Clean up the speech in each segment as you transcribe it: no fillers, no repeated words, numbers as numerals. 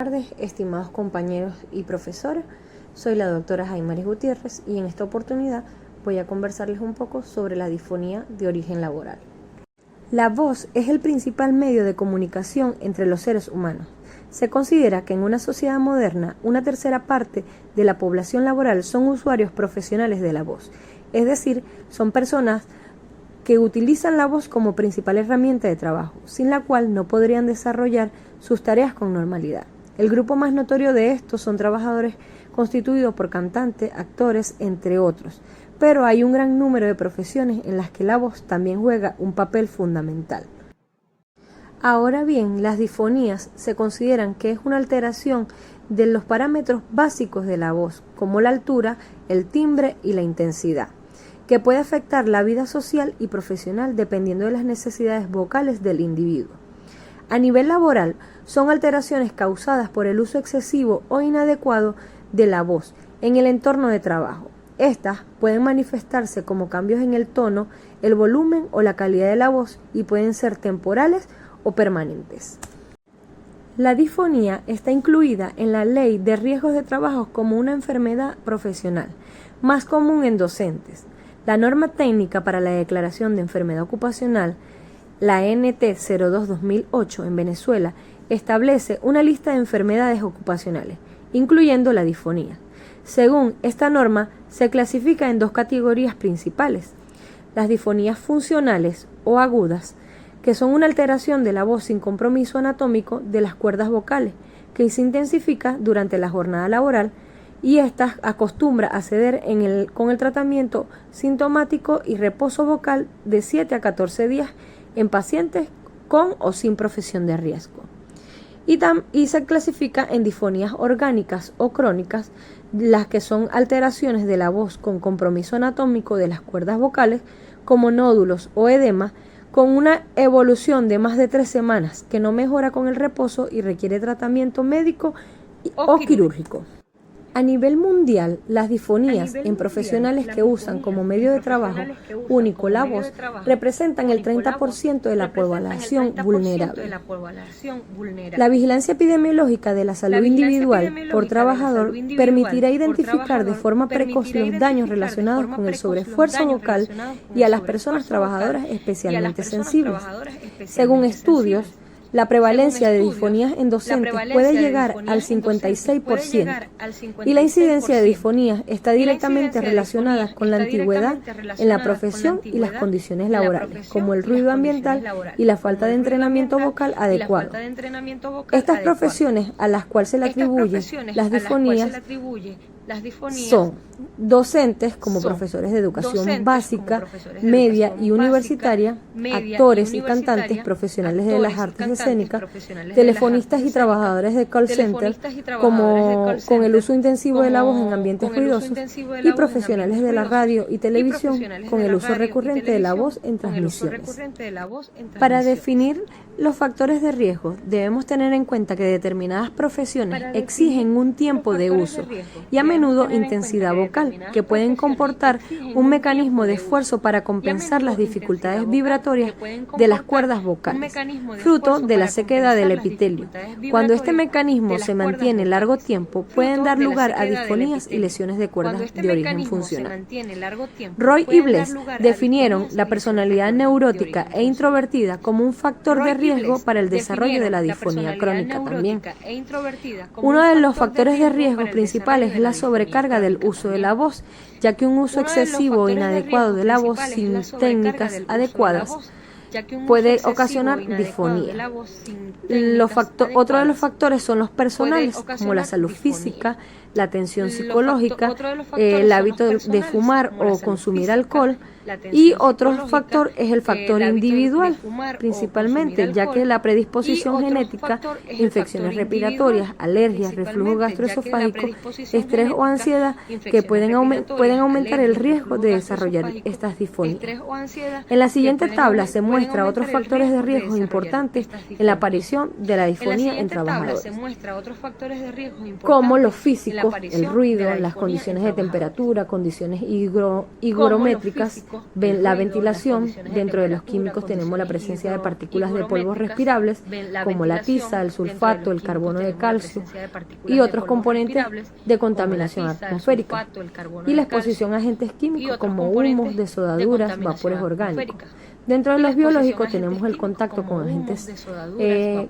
tardes, estimados compañeros y profesora. Soy la doctora Jaimaris Gutiérrez y en esta oportunidad voy a conversarles un poco sobre la disfonía de origen laboral. La voz es el principal medio de comunicación entre los seres humanos. Se considera que en una sociedad moderna, una tercera parte de la población laboral son usuarios profesionales de la voz, es decir, son personas que utilizan la voz como principal herramienta de trabajo, sin la cual no podrían desarrollar sus tareas con normalidad. El grupo más notorio de estos son trabajadores constituidos por cantantes, actores, entre otros, pero hay un gran número de profesiones en las que la voz también juega un papel fundamental. Ahora bien, las disfonías se consideran que es una alteración de los parámetros básicos de la voz, como la altura, el timbre y la intensidad, que puede afectar la vida social y profesional dependiendo de las necesidades vocales del individuo. A nivel laboral, son alteraciones causadas por el uso excesivo o inadecuado de la voz en el entorno de trabajo. Estas pueden manifestarse como cambios en el tono, el volumen o la calidad de la voz y pueden ser temporales o permanentes. La disfonía está incluida en la Ley de Riesgos de Trabajo como una enfermedad profesional, más común en docentes. La norma técnica para la declaración de enfermedad ocupacional, la NT 02-2008 en Venezuela, establece una lista de enfermedades ocupacionales, incluyendo la disfonía. Según esta norma, se clasifica en dos categorías principales: las disfonías funcionales o agudas, que son una alteración de la voz sin compromiso anatómico de las cuerdas vocales, que se intensifica durante la jornada laboral, y esta acostumbra a ceder con el tratamiento sintomático y reposo vocal de 7 a 14 días en pacientes con o sin profesión de riesgo. Y se clasifica en disfonías orgánicas o crónicas, las que son alteraciones de la voz con compromiso anatómico de las cuerdas vocales, como nódulos o edema, con una evolución de más de 3 semanas, que no mejora con el reposo y requiere tratamiento médico o quirúrgico. A nivel mundial, las disfonías en profesionales que usan como medio de trabajo único la voz representan el 30% de la población vulnerable. La vigilancia epidemiológica de la salud individual por trabajador permitirá identificar de forma precoz los daños relacionados con el sobreesfuerzo vocal y a las personas trabajadoras especialmente sensibles. Según estudios, la prevalencia de disfonías en docentes puede llegar al 56% y la incidencia de disfonías está directamente relacionada con la antigüedad en la profesión y las condiciones laborales, como el ruido ambiental y la falta de entrenamiento vocal adecuado. Estas profesiones a las cuales se le atribuyen las disfonías son docentes como profesores de educación básica, media y universitaria, actores y cantantes profesionales de las artes escénicas, telefonistas y trabajadores de call center como con el uso intensivo de la voz en ambientes ruidosos y profesionales de la radio y televisión con el uso recurrente de la voz en transmisiones. Para definir los factores de riesgo, debemos tener en cuenta que determinadas profesiones exigen un tiempo de uso y a menudo intensidad vocal, que pueden comportar un mecanismo de esfuerzo para compensar las dificultades vibratorias de las cuerdas vocales, fruto de la sequedad del epitelio. Cuando este mecanismo se mantiene largo tiempo, pueden dar lugar a disfonías y lesiones de cuerdas de origen funcional. Roy y Bless definieron la personalidad neurótica e introvertida como un factor de riesgo para el desarrollo de la disfonía crónica también. Uno de los factores de riesgo principales es la sobrecarga del uso de la voz, ya que un uso excesivo o inadecuado de la voz sin técnicas adecuadas puede ocasionar disfonía. Otro de los factores son los personales, como la salud física, la atención psicológica, el hábito de fumar o consumir alcohol, y otro factor es el factor individual, principalmente, ya que la predisposición genética, infecciones respiratorias, alergias, reflujo gastroesofágico, estrés o ansiedad, que pueden aumentar el riesgo de desarrollar estas disfonías. En la siguiente tabla se muestra otros factores de riesgo importantes en la aparición de la disfonía en trabajadores, como los físicos, el ruido, las condiciones de temperatura, condiciones higrométricas, la ventilación. Dentro de los químicos tenemos la presencia de partículas de polvos respirables, como la tiza, el sulfato, el carbono de calcio y otros componentes de contaminación atmosférica, y la exposición a agentes químicos como humos, desodaduras, vapores orgánicos. Dentro de los biológicos tenemos el contacto con agentes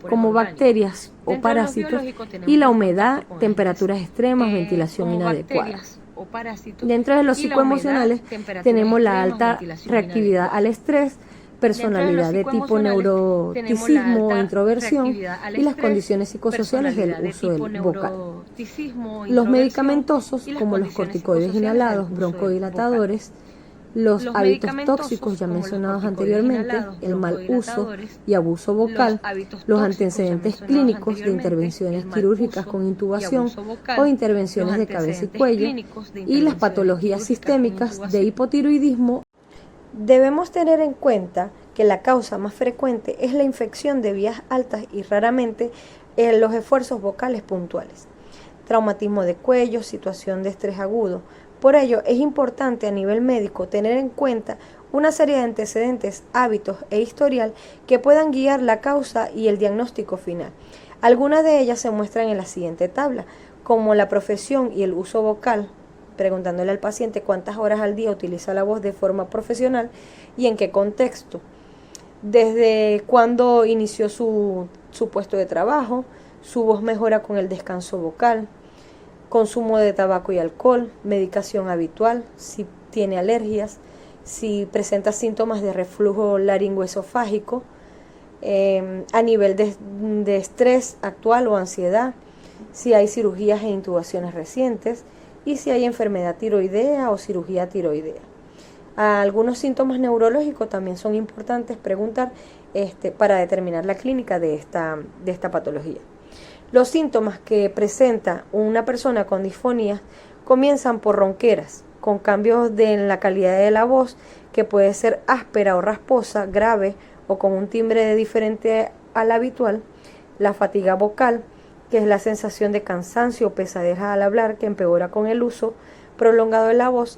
como bacterias o parásitos, y la humedad, temperaturas extremas, ventilación inadecuada. Dentro de los psicoemocionales tenemos la alta reactividad al estrés, personalidad de tipo neuroticismo o introversión, y las condiciones psicosociales del uso del vocal. Los medicamentosos, como los corticoides inhalados, broncodilatadores, los hábitos tóxicos ya mencionados anteriormente, el mal uso y abuso vocal, los antecedentes clínicos de intervenciones quirúrgicas con intubación o intervenciones de cabeza y cuello, y las patologías sistémicas de hipotiroidismo. Debemos tener en cuenta que la causa más frecuente es la infección de vías altas y raramente los esfuerzos vocales puntuales. Traumatismo de cuello, situación de estrés agudo. Por ello, es importante a nivel médico tener en cuenta una serie de antecedentes, hábitos e historial que puedan guiar la causa y el diagnóstico final. Algunas de ellas se muestran en la siguiente tabla, como la profesión y el uso vocal, preguntándole al paciente cuántas horas al día utiliza la voz de forma profesional y en qué contexto, desde cuándo inició su puesto de trabajo, su voz mejora con el descanso vocal, consumo de tabaco y alcohol, medicación habitual, si tiene alergias, si presenta síntomas de reflujo laringoesofágico, a nivel de estrés actual o ansiedad, si hay cirugías e intubaciones recientes y si hay enfermedad tiroidea o cirugía tiroidea. Algunos síntomas neurológicos también son importantes preguntar para determinar la clínica de esta patología. Los síntomas que presenta una persona con disfonía comienzan por ronqueras, con cambios en la calidad de la voz, que puede ser áspera o rasposa, grave o con un timbre diferente al habitual, la fatiga vocal, que es la sensación de cansancio o pesadez al hablar, que empeora con el uso prolongado de la voz,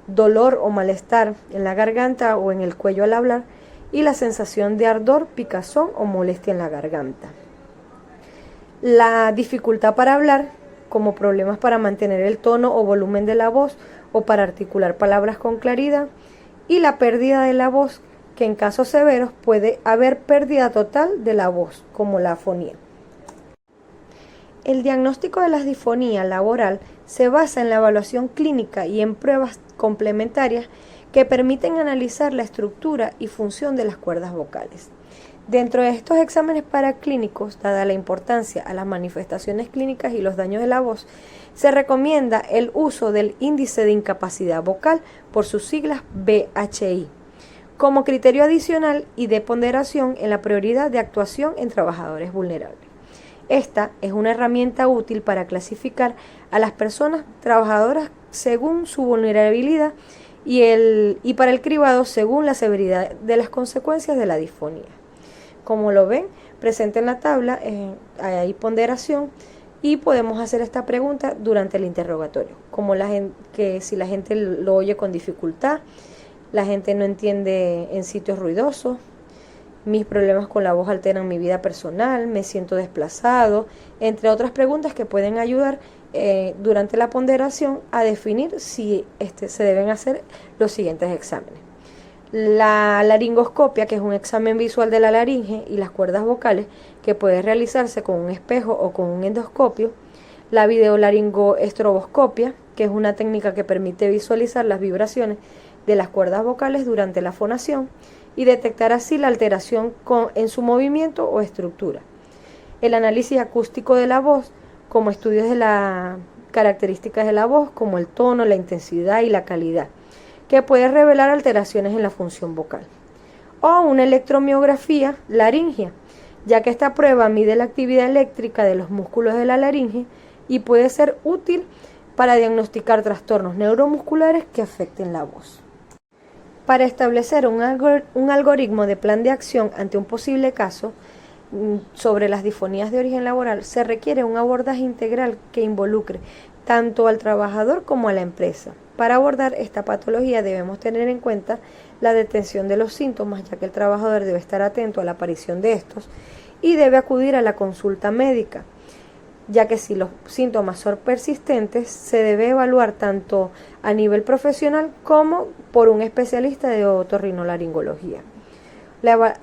dolor o malestar en la garganta o en el cuello al hablar, y la sensación de ardor, picazón o molestia en la garganta. La dificultad para hablar, como problemas para mantener el tono o volumen de la voz o para articular palabras con claridad, y la pérdida de la voz, que en casos severos puede haber pérdida total de la voz, como la afonía. El diagnóstico de la disfonía laboral se basa en la evaluación clínica y en pruebas complementarias que permiten analizar la estructura y función de las cuerdas vocales. Dentro de estos exámenes paraclínicos, dada la importancia a las manifestaciones clínicas y los daños de la voz, se recomienda el uso del índice de incapacidad vocal, por sus siglas BHI, como criterio adicional y de ponderación en la prioridad de actuación en trabajadores vulnerables. Esta es una herramienta útil para clasificar a las personas trabajadoras según su vulnerabilidad y para el cribado según la severidad de las consecuencias de la disfonía. Como lo ven, presente en la tabla, hay ponderación y podemos hacer esta pregunta durante el interrogatorio, como que si la gente lo oye con dificultad, la gente no entiende en sitios ruidosos, mis problemas con la voz alteran mi vida personal, me siento desplazado, entre otras preguntas que pueden ayudar durante la ponderación a definir si se deben hacer los siguientes exámenes. La laringoscopia, que es un examen visual de la laringe y las cuerdas vocales, que puede realizarse con un espejo o con un endoscopio. La videolaringoestroboscopia, que es una técnica que permite visualizar las vibraciones de las cuerdas vocales durante la fonación y detectar así la alteración en su movimiento o estructura. El análisis acústico de la voz, como estudios de las características de la voz, como el tono, la intensidad y la calidad, que puede revelar alteraciones en la función vocal. O una electromiografía laringea, ya que esta prueba mide la actividad eléctrica de los músculos de la laringe y puede ser útil para diagnosticar trastornos neuromusculares que afecten la voz. Para establecer un algoritmo de plan de acción ante un posible caso sobre las disfonías de origen laboral, se requiere un abordaje integral que involucre tanto al trabajador como a la empresa. Para abordar esta patología debemos tener en cuenta la detención de los síntomas, ya que el trabajador debe estar atento a la aparición de estos y debe acudir a la consulta médica, ya que si los síntomas son persistentes, se debe evaluar tanto a nivel profesional como por un especialista de otorrinolaringología.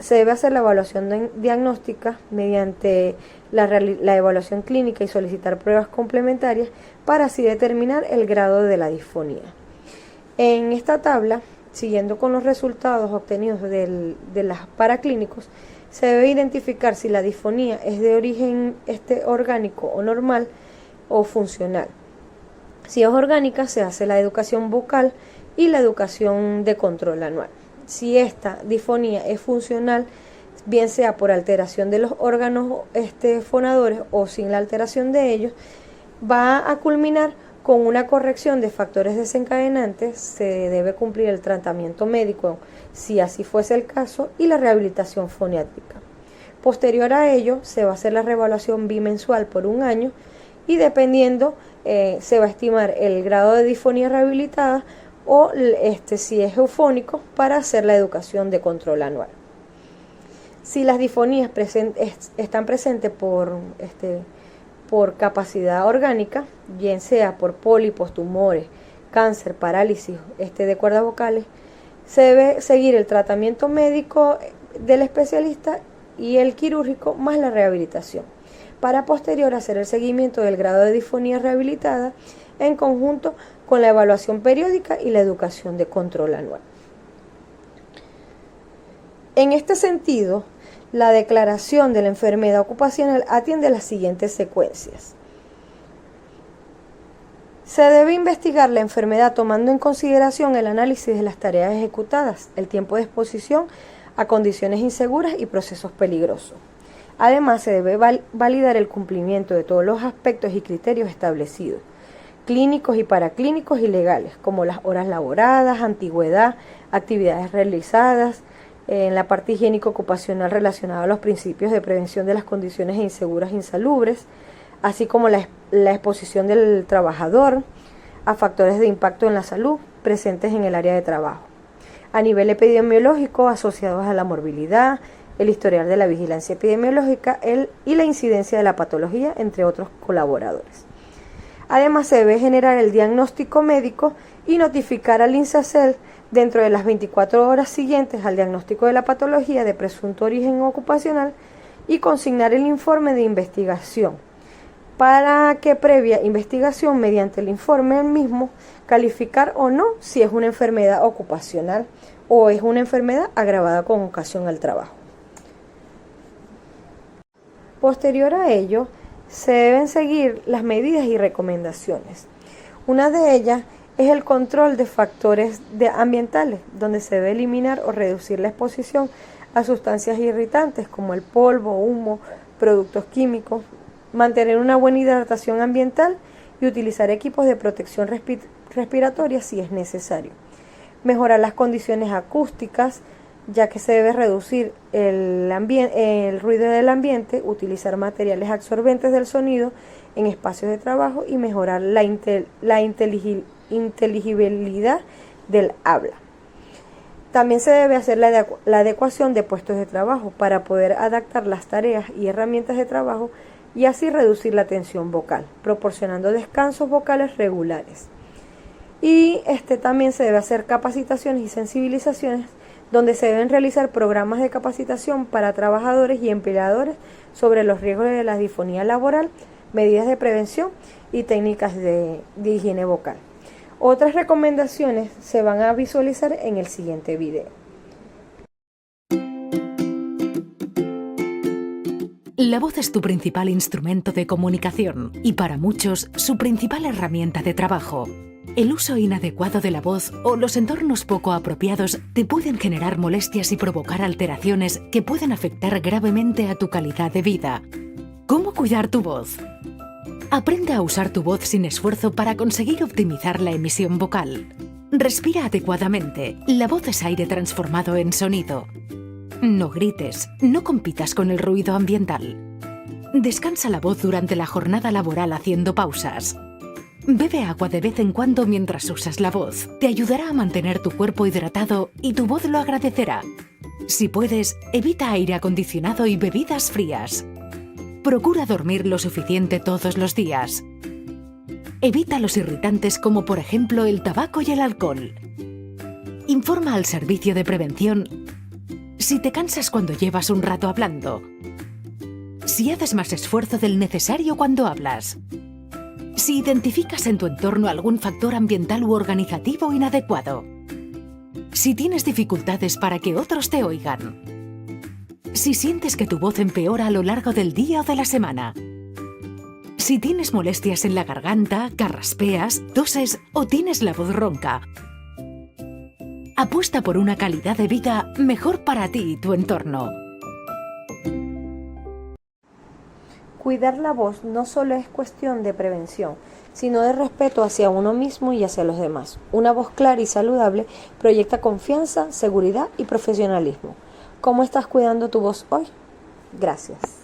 Se debe hacer la evaluación diagnóstica mediante la evaluación clínica y solicitar pruebas complementarias para así determinar el grado de la disfonía. En esta tabla, siguiendo con los resultados obtenidos de los paraclínicos, se debe identificar si la disfonía es de origen orgánico o normal o funcional. Si es orgánica, se hace la educación vocal y la educación de control anual. Si esta disfonía es funcional, bien sea por alteración de los órganos fonadores o sin la alteración de ellos, va a culminar con una corrección de factores desencadenantes. Se debe cumplir el tratamiento médico si así fuese el caso y la rehabilitación foniátrica. Posterior a ello se va a hacer la reevaluación bimensual por un año y dependiendo se va a estimar el grado de disfonía rehabilitada o si es eufónico para hacer la educación de control anual. Si las disfonías están presentes por capacidad orgánica, bien sea por pólipos, tumores, cáncer, parálisis de cuerdas vocales, se debe seguir el tratamiento médico del especialista y el quirúrgico más la rehabilitación, para posterior hacer el seguimiento del grado de disfonía rehabilitada en conjunto con la evaluación periódica y la educación de control anual. En este sentido, la declaración de la enfermedad ocupacional atiende a las siguientes secuencias. Se debe investigar la enfermedad tomando en consideración el análisis de las tareas ejecutadas, el tiempo de exposición a condiciones inseguras y procesos peligrosos. Además, se debe validar el cumplimiento de todos los aspectos y criterios establecidos, clínicos y paraclínicos y legales, como las horas laboradas, antigüedad, actividades realizadas, en la parte higiénico ocupacional relacionada a los principios de prevención de las condiciones inseguras e insalubres, así como la exposición del trabajador a factores de impacto en la salud presentes en el área de trabajo. A nivel epidemiológico, asociados a la morbilidad, el historial de la vigilancia epidemiológica y la incidencia de la patología, entre otros colaboradores. Además, se debe generar el diagnóstico médico y notificar al INSACEL dentro de las 24 horas siguientes al diagnóstico de la patología de presunto origen ocupacional y consignar el informe de investigación para que previa investigación mediante el informe mismo calificar o no si es una enfermedad ocupacional o es una enfermedad agravada con ocasión al trabajo. Posterior a ello, se deben seguir las medidas y recomendaciones. Una de ellas es el control de factores ambientales, donde se debe eliminar o reducir la exposición a sustancias irritantes como el polvo, humo, productos químicos, mantener una buena hidratación ambiental y utilizar equipos de protección respiratoria si es necesario. Mejorar las condiciones acústicas, ya que se debe reducir el ruido del ambiente, utilizar materiales absorbentes del sonido en espacios de trabajo y mejorar la inteligibilidad del habla. También se debe hacer la adecuación de puestos de trabajo para poder adaptar las tareas y herramientas de trabajo y así reducir la tensión vocal, proporcionando descansos vocales regulares. Y también se debe hacer capacitaciones y sensibilizaciones donde se deben realizar programas de capacitación para trabajadores y empleadores sobre los riesgos de la disfonía laboral, medidas de prevención y técnicas de higiene vocal. Otras recomendaciones se van a visualizar en el siguiente video. La voz es tu principal instrumento de comunicación y para muchos su principal herramienta de trabajo. El uso inadecuado de la voz o los entornos poco apropiados te pueden generar molestias y provocar alteraciones que pueden afectar gravemente a tu calidad de vida. ¿Cómo cuidar tu voz? Aprende a usar tu voz sin esfuerzo para conseguir optimizar la emisión vocal. Respira adecuadamente. La voz es aire transformado en sonido. No grites, no compitas con el ruido ambiental. Descansa la voz durante la jornada laboral haciendo pausas. Bebe agua de vez en cuando mientras usas la voz. Te ayudará a mantener tu cuerpo hidratado y tu voz lo agradecerá. Si puedes, evita aire acondicionado y bebidas frías. Procura dormir lo suficiente todos los días. Evita los irritantes como por ejemplo el tabaco y el alcohol. Informa al servicio de prevención si te cansas cuando llevas un rato hablando. Si haces más esfuerzo del necesario cuando hablas. Si identificas en tu entorno algún factor ambiental u organizativo inadecuado. Si tienes dificultades para que otros te oigan. Si sientes que tu voz empeora a lo largo del día o de la semana. Si tienes molestias en la garganta, carraspeas, toses o tienes la voz ronca. Apuesta por una calidad de vida mejor para ti y tu entorno. Cuidar la voz no solo es cuestión de prevención, sino de respeto hacia uno mismo y hacia los demás. Una voz clara y saludable proyecta confianza, seguridad y profesionalismo. ¿Cómo estás cuidando tu voz hoy? Gracias.